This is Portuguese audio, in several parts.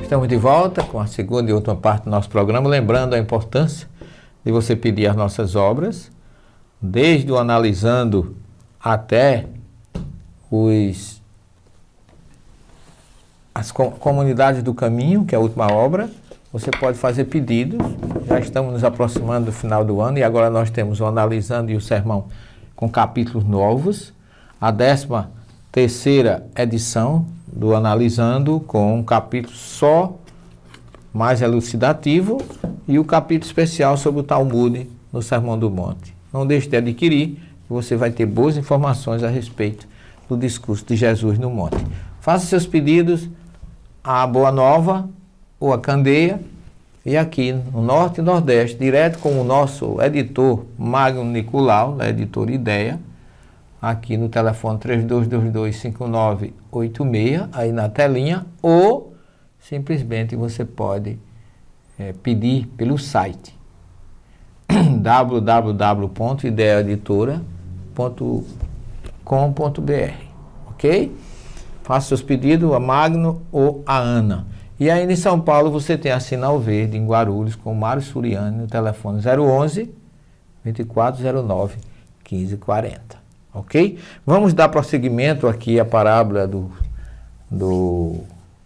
Estamos de volta com a segunda e última parte do nosso programa, lembrando a importância de você pedir as nossas obras, desde o Analisando até as comunidades do caminho, que é a última obra. Você pode fazer pedidos. Já estamos nos aproximando do final do ano e agora nós temos o Analisando e o Sermão com capítulos novos. A 13ª edição do Analisando, com um capítulo só mais elucidativo e o capítulo especial sobre o Talmud no Sermão do Monte. Não deixe de adquirir, você vai ter boas informações a respeito do discurso de Jesus no monte. Faça seus pedidos à Boa Nova ou à Candeia, e aqui no Norte e Nordeste, direto com o nosso editor Magno Nicolau, da editora Ideia, aqui no telefone 3222-5986, aí na telinha, ou simplesmente você pode pedir pelo site www.ideaeditora.com.br, ok? Faça seus pedidos a Magno ou a Ana. E aí em São Paulo você tem a Sinal Verde, em Guarulhos, com o Mário Suriani, no telefone 011-2409-1540. Ok? Vamos dar prosseguimento aqui à parábola do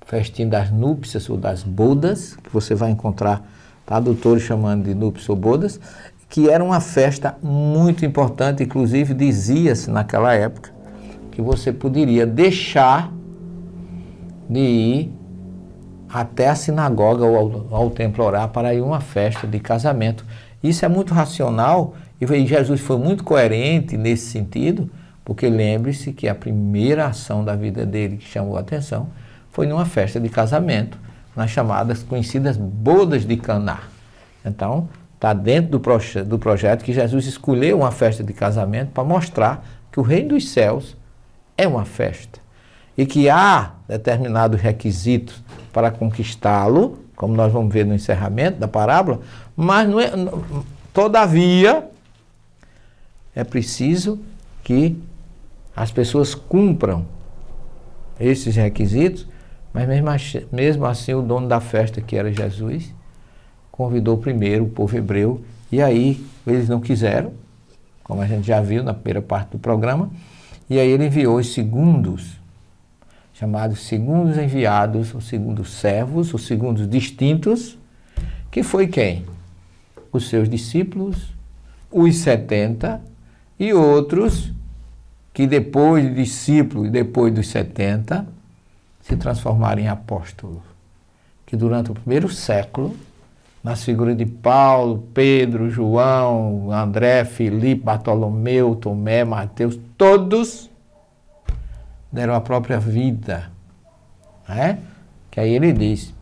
festim das núpcias ou das bodas, que você vai encontrar tradutores chamando de núpcias ou bodas, que era uma festa muito importante, inclusive dizia-se naquela época que você poderia deixar de ir até a sinagoga ou ao templo orar para ir a uma festa de casamento. Isso é muito racional e Jesus foi muito coerente nesse sentido, porque lembre-se que a primeira ação da vida dele que chamou a atenção foi numa festa de casamento, nas chamadas conhecidas bodas de Caná. Então, está dentro do projeto que Jesus escolheu uma festa de casamento para mostrar que o reino dos céus é uma festa e que há determinados requisitos para conquistá-lo, como nós vamos ver no encerramento da parábola, mas todavia é preciso que as pessoas cumpram esses requisitos, mas mesmo assim o dono da festa, que era Jesus, convidou primeiro o povo hebreu, e aí eles não quiseram, como a gente já viu na primeira parte do programa, e aí ele enviou os segundos, chamados segundos enviados, os segundos servos, os segundos distintos, que foi quem? Os seus discípulos, os 70, e outros que depois de discípulos e depois dos 70 se transformaram em apóstolos, que durante o primeiro século, nas figuras de Paulo, Pedro, João, André, Filipe, Bartolomeu, Tomé, Mateus, todos deram a própria vida, né? Que aí ele diz,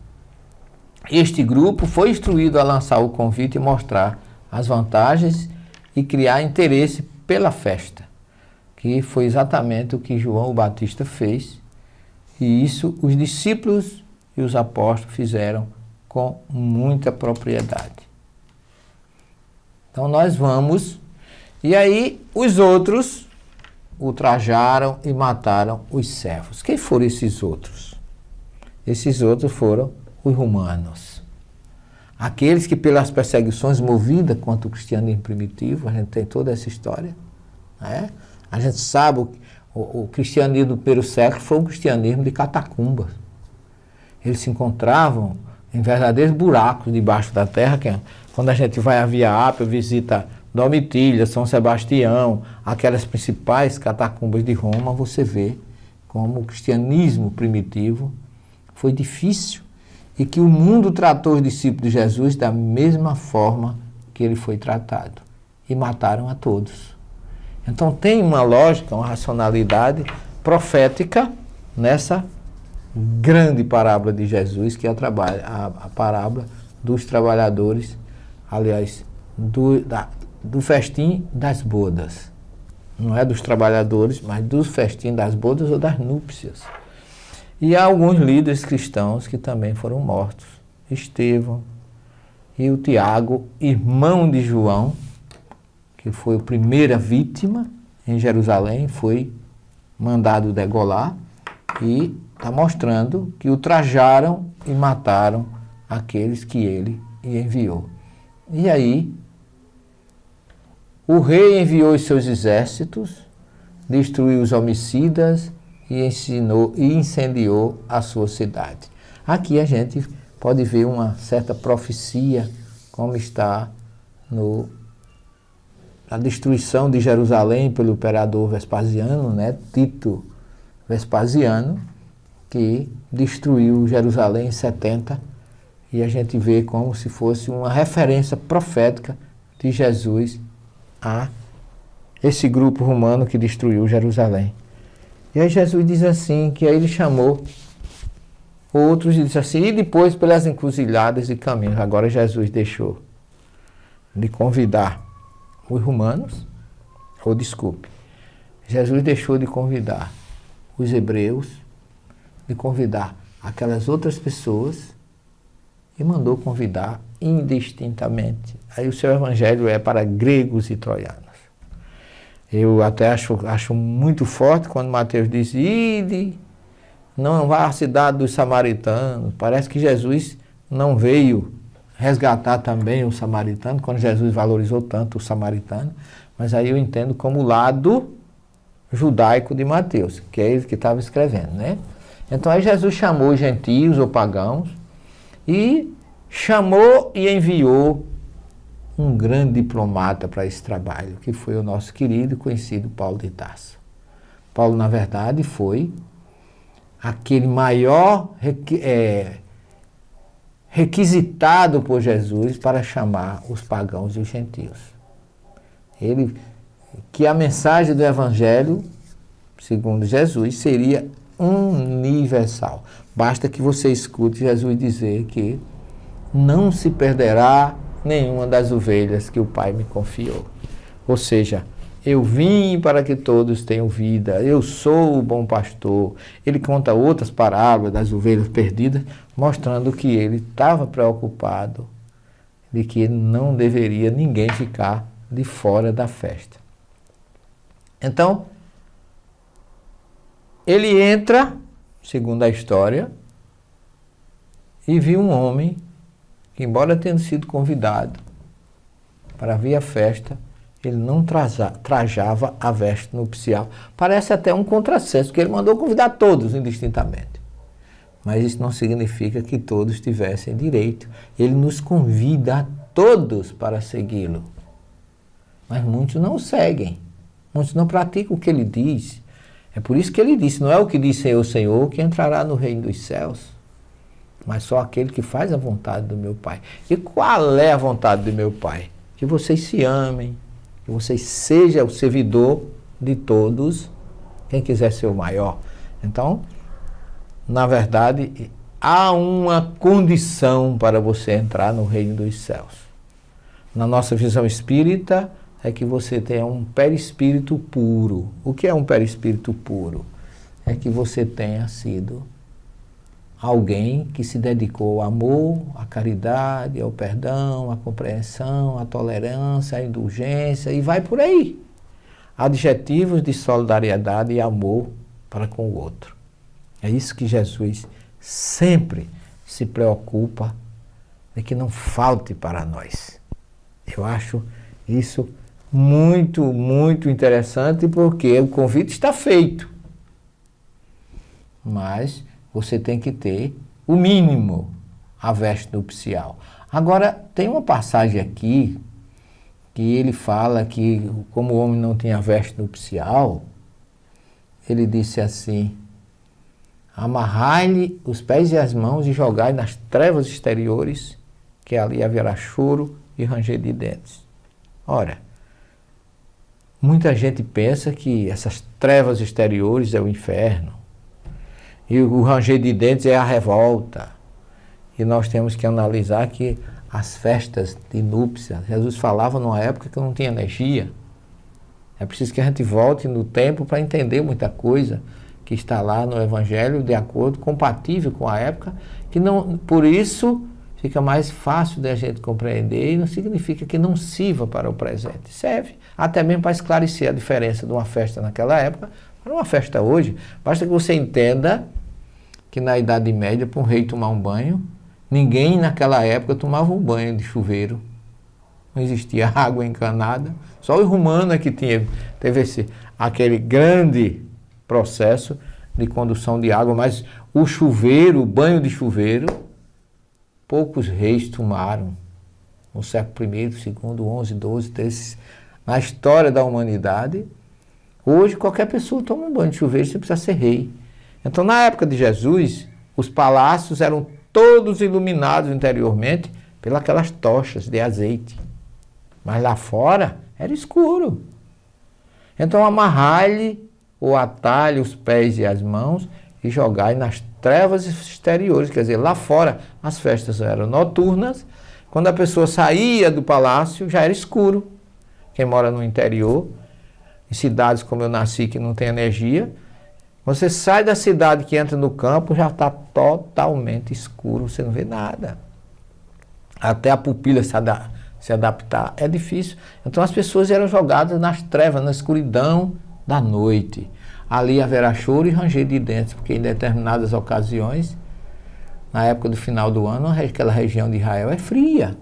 este grupo foi instruído a lançar o convite e mostrar as vantagens e criar interesse pela festa, que foi exatamente o que João o Batista fez, e isso os discípulos e os apóstolos fizeram com muita propriedade. Então nós vamos, e aí os outros ultrajaram e mataram os servos. Quem foram esses outros? Esses outros foram os romanos. Aqueles que pelas perseguições movidas contra o cristianismo primitivo, a gente tem toda essa história, né? A gente sabe o cristianismo do primeiro século foi um cristianismo de catacumbas. Eles se encontravam em verdadeiros buracos debaixo da terra, que quando a gente vai à Via Ápia, visita Domitilha, São Sebastião, aquelas principais catacumbas de Roma, você vê como o cristianismo primitivo foi difícil e que o mundo tratou os discípulos de Jesus da mesma forma que ele foi tratado. E mataram a todos. Então tem uma lógica, uma racionalidade profética nessa grande parábola de Jesus, que é a parábola dos trabalhadores, aliás, do festim das bodas. Não é dos trabalhadores, mas do festim das bodas ou das núpcias. E há alguns líderes cristãos que também foram mortos. Estevão e o Tiago, irmão de João, que foi a primeira vítima em Jerusalém, foi mandado degolar e está mostrando que ultrajaram e mataram aqueles que ele enviou. E aí, o rei enviou os seus exércitos, destruiu os homicidas e incendiou a sua cidade. Aqui a gente pode ver uma certa profecia, como está na destruição de Jerusalém pelo imperador Vespasiano, né? Tito Vespasiano, que destruiu Jerusalém em 70, e a gente vê como se fosse uma referência profética de Jesus a esse grupo romano que destruiu Jerusalém. E aí Jesus diz assim, que aí ele chamou outros e disse assim, e depois pelas encruzilhadas e caminhos. Agora Jesus deixou de convidar os romanos, Jesus deixou de convidar os hebreus, de convidar aquelas outras pessoas e mandou convidar indistintamente. Aí o seu evangelho é para gregos e troianos. Eu até acho muito forte quando Mateus diz, ide, não vá à cidade dos samaritanos. Parece que Jesus não veio resgatar também o samaritano, quando Jesus valorizou tanto o samaritano, mas aí eu entendo como o lado judaico de Mateus, que é ele que estava escrevendo, né? Então aí Jesus chamou os gentios ou pagãos e chamou e enviou um grande diplomata para esse trabalho, que foi o nosso querido e conhecido Paulo de Tarso. Paulo, na verdade, foi aquele maior requisitado por Jesus para chamar os pagãos e os gentios. Que a mensagem do Evangelho, segundo Jesus, seria universal. Basta que você escute Jesus dizer que não se perderá nenhuma das ovelhas que o Pai me confiou. Ou seja, eu vim para que todos tenham vida, eu sou o bom pastor. Ele conta outras parábolas das ovelhas perdidas, mostrando que ele estava preocupado de que não deveria ninguém ficar de fora da festa. Então, ele entra, segundo a história, e viu um homem que, embora tendo sido convidado para vir à festa, ele não trajava a veste nupcial. Parece até um contrassenso, porque ele mandou convidar todos indistintamente. Mas isso não significa que todos tivessem direito. Ele nos convida a todos para segui-lo. Mas muitos não o seguem. Muitos não praticam o que ele diz. É por isso que ele disse, não é o que disse o Senhor que entrará no reino dos céus, mas só aquele que faz a vontade do meu Pai. E qual é a vontade do meu Pai? Que vocês se amem, que vocês sejam o servidor de todos, quem quiser ser o maior. Então, na verdade, há uma condição para você entrar no reino dos céus. Na nossa visão espírita, é que você tenha um perispírito puro. O que é um perispírito puro? É que você tenha sido alguém que se dedicou ao amor, à caridade, ao perdão, à compreensão, à tolerância, à indulgência, e vai por aí. Adjetivos de solidariedade e amor para com o outro. É isso que Jesus sempre se preocupa de que não falte para nós. Eu acho isso muito, muito interessante, porque o convite está feito. Mas você tem que ter o mínimo, a veste nupcial. Agora, tem uma passagem aqui que ele fala que, como o homem não tinha veste nupcial, ele disse assim, amarrai-lhe os pés e as mãos e jogai nas trevas exteriores, que ali haverá choro e ranger de dentes. Ora, muita gente pensa que essas trevas exteriores é o inferno, e o ranger de dentes é a revolta. E nós temos que analisar que as festas de núpcia, Jesus falava numa época que não tinha energia. É preciso que a gente volte no tempo para entender muita coisa que está lá no Evangelho, de acordo, compatível com a época, que não, por isso fica mais fácil da gente compreender, e não significa que não sirva para o presente. Serve até mesmo para esclarecer a diferença de uma festa naquela época para uma festa hoje. Basta que você entenda que na Idade Média, para um rei tomar um banho, ninguém naquela época tomava um banho de chuveiro. Não existia água encanada. Só os romanos é que teve aquele grande processo de condução de água, mas o chuveiro, o banho de chuveiro, poucos reis tomaram. No século I, II, XI, XII, XIII, na história da humanidade. Hoje qualquer pessoa toma um banho de chuveiro, você precisa ser rei. Então na época de Jesus, os palácios eram todos iluminados interiormente pelas tochas de azeite. Mas lá fora era escuro. Então amarrai-lhe ou atalhe os pés e as mãos e jogai nas trevas exteriores. Quer dizer, lá fora as festas eram noturnas. Quando a pessoa saía do palácio já era escuro. Quem mora no interior, em cidades como eu nasci que não tem energia, você sai da cidade que entra no campo, já está totalmente escuro, você não vê nada. Até a pupila se adaptar é difícil. Então as pessoas eram jogadas nas trevas, na escuridão da noite. Ali haverá choro e ranger de dentes, porque em determinadas ocasiões, na época do final do ano, aquela região de Israel é fria.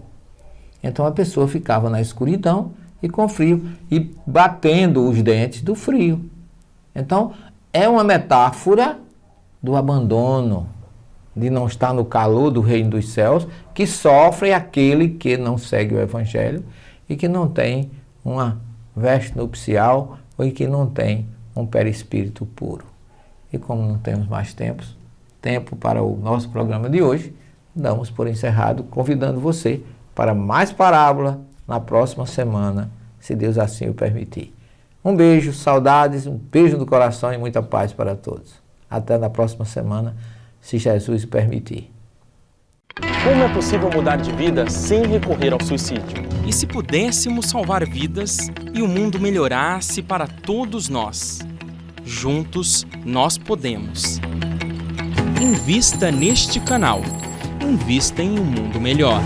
Então a pessoa ficava na escuridão e com frio, e batendo os dentes do frio. Então é uma metáfora do abandono, de não estar no calor do reino dos céus, que sofre aquele que não segue o evangelho e que não tem uma veste nupcial ou que não tem um perispírito puro. E como não temos mais tempo para o nosso programa de hoje, damos por encerrado, convidando você para mais parábola na próxima semana, se Deus assim o permitir. Um beijo, saudades, um beijo no coração e muita paz para todos. Até na próxima semana, se Jesus o permitir. Como é possível mudar de vida sem recorrer ao suicídio? E se pudéssemos salvar vidas e o mundo melhorasse para todos nós? Juntos nós podemos. Invista neste canal. Invista em um mundo melhor.